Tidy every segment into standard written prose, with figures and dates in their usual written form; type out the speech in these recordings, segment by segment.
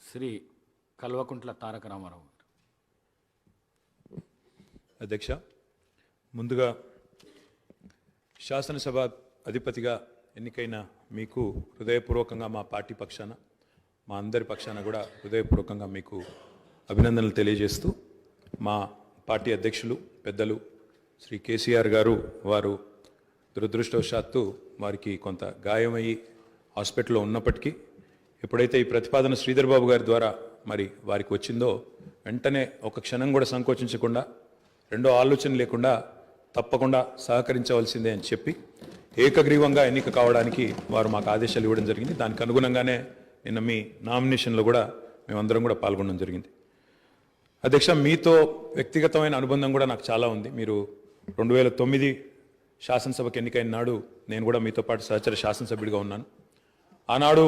శ్రీ కల్వకుంట్ల తారక రామారావు గారు. అధ్యక్ష, ముందుగా శాసనసభ అధిపతిగా ఎన్నికైన మీకు హృదయపూర్వకంగా మా పార్టీ పక్షాన, మా అందరి పక్షాన కూడా హృదయపూర్వకంగా మీకు అభినందనలు తెలియజేస్తూ, మా పార్టీ అధ్యక్షులు పెద్దలు శ్రీ కేసీఆర్ గారు వారు దురదృష్టవశాత్తు వారికి కొంత గాయమయ్యి హాస్పిటల్లో ఉన్నప్పటికీ ఎప్పుడైతే ఈ ప్రతిపాదన శ్రీధర్ బాబు గారి ద్వారా మరి వారికి వచ్చిందో వెంటనే ఒక క్షణం కూడా సంకోచించకుండా, రెండో ఆలోచన లేకుండా తప్పకుండా సహకరించవలసిందే అని చెప్పి ఏకగ్రీవంగా ఎన్నిక కావడానికి వారు మాకు ఆదేశాలు ఇవ్వడం జరిగింది. దానికి అనుగుణంగానే నిన్న మీ నామినేషన్లో కూడా మేమందరం కూడా పాల్గొనడం జరిగింది. అధ్యక్ష, మీతో వ్యక్తిగతమైన అనుబంధం కూడా నాకు చాలా ఉంది. మీరు 2009 శాసనసభకు ఎన్నికైన నాడు నేను కూడా మీతో పాటు సహచర శాసనసభ్యుడిగా ఉన్నాను. ఆనాడు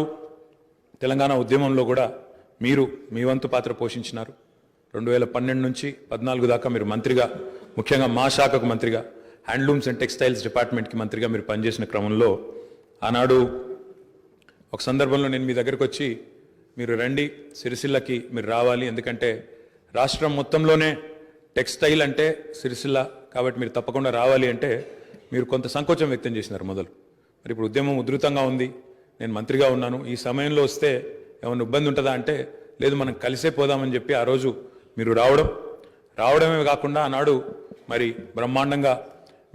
తెలంగాణ ఉద్యమంలో కూడా మీరు మీ వంతు పాత్ర పోషించినారు. 2012 నుంచి 14 దాకా మీరు మంత్రిగా, ముఖ్యంగా మా శాఖకు మంత్రిగా, హ్యాండ్లూమ్స్ అండ్ టెక్స్టైల్స్ డిపార్ట్మెంట్కి మంత్రిగా మీరు పనిచేసిన క్రమంలో ఆనాడు ఒక సందర్భంలో నేను మీ దగ్గరకు వచ్చి, మీరు రండి సిరిసిల్లకి మీరు రావాలి, ఎందుకంటే రాష్ట్రం మొత్తంలోనే టెక్స్టైల్ అంటే సిరిసిల్ల కాబట్టి మీరు తప్పకుండా రావాలి అంటే మీరు కొంత సంకోచం వ్యక్తం చేసినారు మొదలు. మరి ఇప్పుడు ఉద్యమం ఉధృతంగా ఉంది, నేను మంత్రిగా ఉన్నాను, ఈ సమయంలో వస్తే ఏమైనా ఇబ్బంది ఉంటుందా అంటే లేదు, మనం కలిసే పోదామని చెప్పి ఆ రోజు మీరు రావడమే కాకుండా ఆనాడు మరి బ్రహ్మాండంగా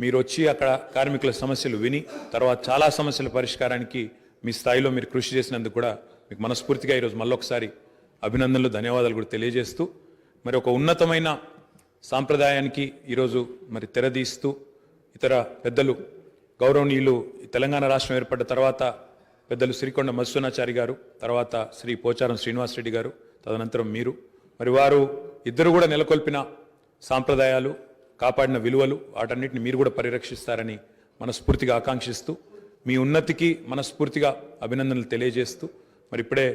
మీరు వచ్చి అక్కడ కార్మికుల సమస్యలు విని తర్వాత చాలా సమస్యల పరిష్కారానికి మీ స్థాయిలో మీరు కృషి చేసినందుకు కూడా మీకు మనస్ఫూర్తిగా ఈరోజు మళ్ళొకసారి అభినందనలు, ధన్యవాదాలు కూడా తెలియజేస్తూ, మరి ఒక ఉన్నతమైన సాంప్రదాయానికి ఈరోజు మరి తెరదీస్తూ ఇతర పెద్దలు గౌరవనీయులు తెలంగాణ రాష్ట్రం ఏర్పడ్డ తర్వాత పెద్దలు శ్రీకొండ మధుసూనాచారి గారు, తర్వాత శ్రీ పోచారం శ్రీనివాసరెడ్డి గారు, తదనంతరం మీరు, మరి వారు ఇద్దరు కూడా నెలకొల్పిన సాంప్రదాయాలు, కాపాడిన విలువలు, వాటన్నిటిని మీరు కూడా పరిరక్షిస్తారని మనస్ఫూర్తిగా ఆకాంక్షిస్తూ, మీ ఉన్నతికి మనస్ఫూర్తిగా అభినందనలు తెలియజేస్తూ, మరి ఇప్పుడే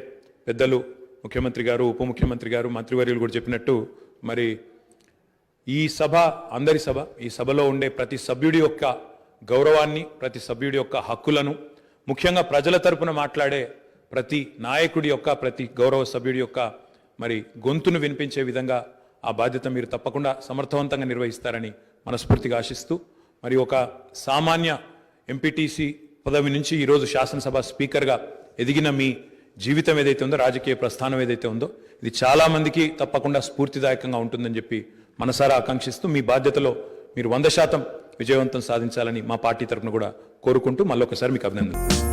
పెద్దలు ముఖ్యమంత్రి గారు, ఉప ముఖ్యమంత్రి గారు, మంత్రివర్యులు కూడా చెప్పినట్టు మరి ఈ సభ అందరి సభ, ఈ సభలో ఉండే ప్రతి సభ్యుడి యొక్క గౌరవాన్ని, ప్రతి సభ్యుడి యొక్క హక్కులను, ముఖ్యంగా ప్రజల తరపున మాట్లాడే ప్రతి నాయకుడి యొక్క, ప్రతి గౌరవ సభ్యుడి యొక్క మరి గొంతును వినిపించే విధంగా ఆ బాధ్యత మీరు తప్పకుండా సమర్థవంతంగా నిర్వహిస్తారని మనస్ఫూర్తిగా ఆశిస్తూ, మరి ఒక సామాన్య ఎంపీటీసీ పదవి నుంచి ఈరోజు శాసనసభ స్పీకర్గా ఎదిగిన మీ జీవితం ఏదైతే ఉందో, రాజకీయ ప్రస్థానం ఏదైతే ఉందో, ఇది చాలామందికి తప్పకుండా స్ఫూర్తిదాయకంగా ఉంటుందని చెప్పి మనసారా ఆకాంక్షిస్తూ, మీ బాధ్యతలో మీరు 100% విజయవంతం సాధించాలని మా పార్టీ తరఫున కూడా కోరుకుంటూ మళ్ళొకసారి మీకు అభినందనలు.